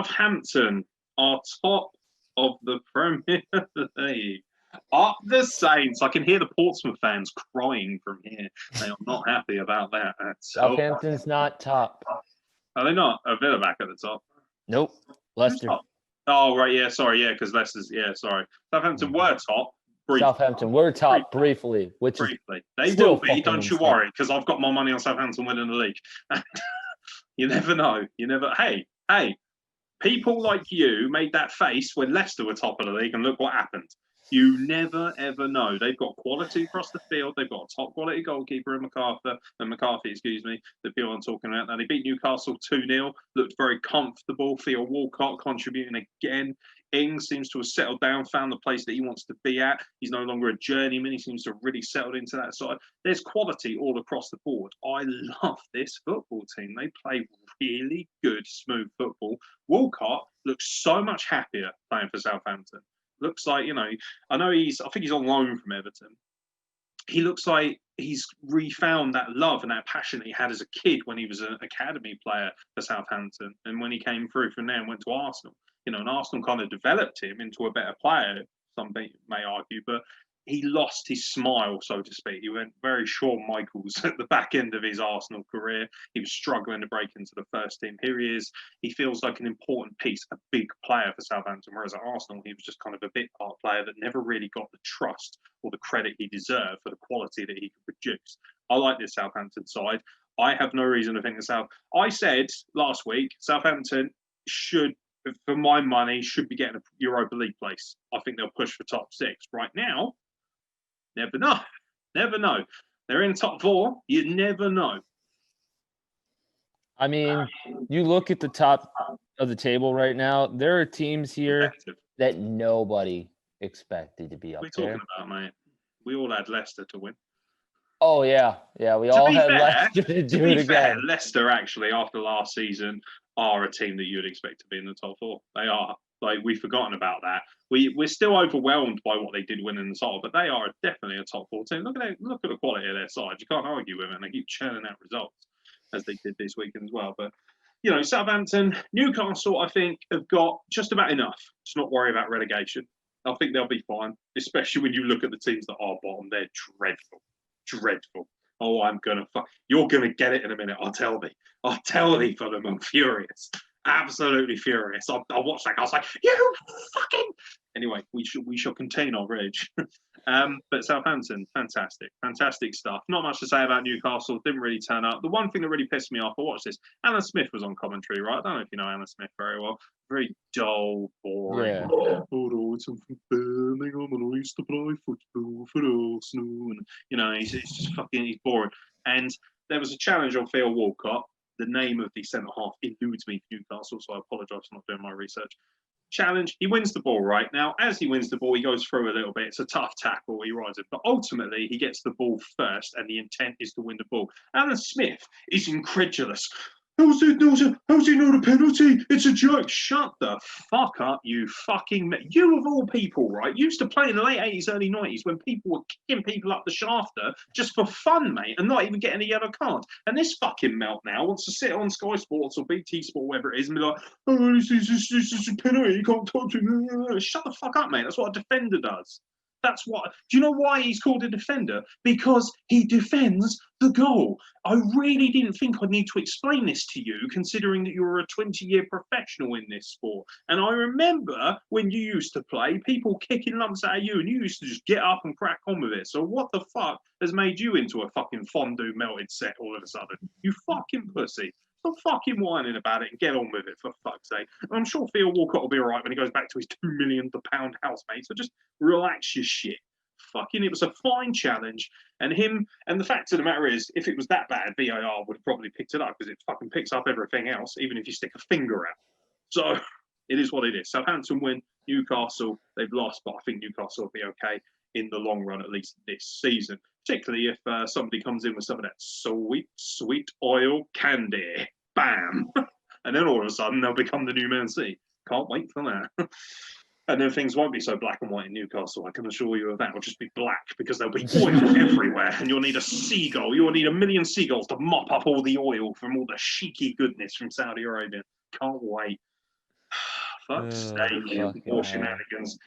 Southampton are top of the Premier League. Up the Saints. I can hear the Portsmouth fans crying from here. They are not happy about that. Southampton's not top. Are they not? A Villa back at the top. Nope. Leicester. Oh, right. Yeah, sorry. Yeah, because Leicester's. Yeah, sorry. Southampton were top. Briefly. Southampton were top briefly, which briefly. Is they still will be. Don't you worry, because I've got my money on Southampton winning the league. You never know. You never. Hey. People like you made that face when Leicester were top of the league, and look what happened. You never, ever know. They've got quality across the field. They've got a top-quality goalkeeper in McCarthy, excuse me, the people I'm talking about. Now, they beat Newcastle 2-0, looked very comfortable. Theo Walcott contributing again. Ings seems to have settled down, found the place that he wants to be at. He's no longer a journeyman. He seems to have really settled into that side. There's quality all across the board. I love this football team. They play really good, smooth football. Walcott looks so much happier playing for Southampton. Looks like, I think he's on loan from Everton. He looks like he's refound that love and that passion that he had as a kid when he was an academy player for Southampton. And when he came through from there and went to Arsenal, and Arsenal kind of developed him into a better player, some may argue, but he lost his smile, so to speak. He went very Shawn Michaels at the back end of his Arsenal career. He was struggling to break into the first team. Here he is. He feels like an important piece, a big player for Southampton, whereas at Arsenal, he was just kind of a bit part player that never really got the trust or the credit he deserved for the quality that he could produce. I like this Southampton side. I have no reason to think I said last week, Southampton should, for my money, should be getting a Europa League place. I think they'll push for top 6. Right now, never know. Never know. They're in top 4. You never know. I mean, you look at the top of the table right now, there are teams here that nobody expected to be up there. What are we talking about, mate? We all had Leicester to win. Oh, yeah. Yeah, we all had Leicester to do it again. Leicester, actually, after last season, are a team that you would expect to be in the top 4. They are. Like, we've forgotten about that. We're still overwhelmed by what they did win in the title, but they are definitely a top 4 team. Look at the quality of their side. You can't argue with it, and they keep churning out results, as they did this weekend as well. But, Southampton, Newcastle, I think, have got just about enough to not worry about relegation. I think they'll be fine, especially when you look at the teams that are bottom. They're dreadful. Dreadful. Oh, you're going to get it in a minute, I'll tell thee, Fulham, I'm furious. Absolutely furious. I watched that. I was like, you fucking. Anyway, we shall contain our rage. But Southampton, fantastic stuff. Not much to say about Newcastle. Didn't really turn up. The one thing that really pissed me off, I watched this. Alan Smith was on commentary, right? I don't know if you know Alan Smith very well. Very dull, boring. Yeah. Oh, it's from Birmingham, and I used to play football for Arsenal. And he's just he's boring. And there was a challenge on Theo Walcott. The name of the centre-half eludes me for Newcastle, so I apologise for not doing my research. Challenge, he wins the ball right now. As he wins the ball, he goes through a little bit. It's a tough tackle. He rides it. But ultimately, he gets the ball first, and the intent is to win the ball. Alan Smith is incredulous. How's it not a penalty? It's a joke. Shut the fuck up, you fucking... You, of all people, right, used to play in the late 80s, early 90s when people were kicking people up the shafter just for fun, mate, and not even getting a yellow card. And this fucking melt now wants to sit on Sky Sports or BT Sport, whatever it is, and be like, oh, this is a penalty, you can't touch it. Shut the fuck up, mate. That's what a defender does. Do you know why he's called a defender? Because he defends the goal. I really didn't think I'd need to explain this to you, considering that you're a 20-year professional in this sport. And I remember when you used to play, people kicking lumps out of you, and you used to just get up and crack on with it. So what the fuck has made you into a fucking fondue melted set all of a sudden? You fucking pussy. Stop fucking whining about it and get on with it, for fuck's sake. And I'm sure Theo Walcott will be all right when he goes back to his £2 million house, mate. So just relax your shit. It was a fine challenge. And the fact of the matter is, if it was that bad, VAR would have probably picked it up, because it fucking picks up everything else, even if you stick a finger out. So it is what it is. Southampton win. Newcastle, they've lost, but I think Newcastle will be okay in the long run, at least this season. Particularly if somebody comes in with some of that sweet oil candy. Bam! And then all of a sudden, they'll become the new Man City. Can't wait for that. And then things won't be so black and white in Newcastle. I can assure you of that. It'll just be black, because there'll be oil everywhere. And you'll need a seagull. You'll need 1 million seagulls to mop up all the oil from all the cheeky goodness from Saudi Arabia. Can't wait. fuck's sake. fucking War hell. shenanigans.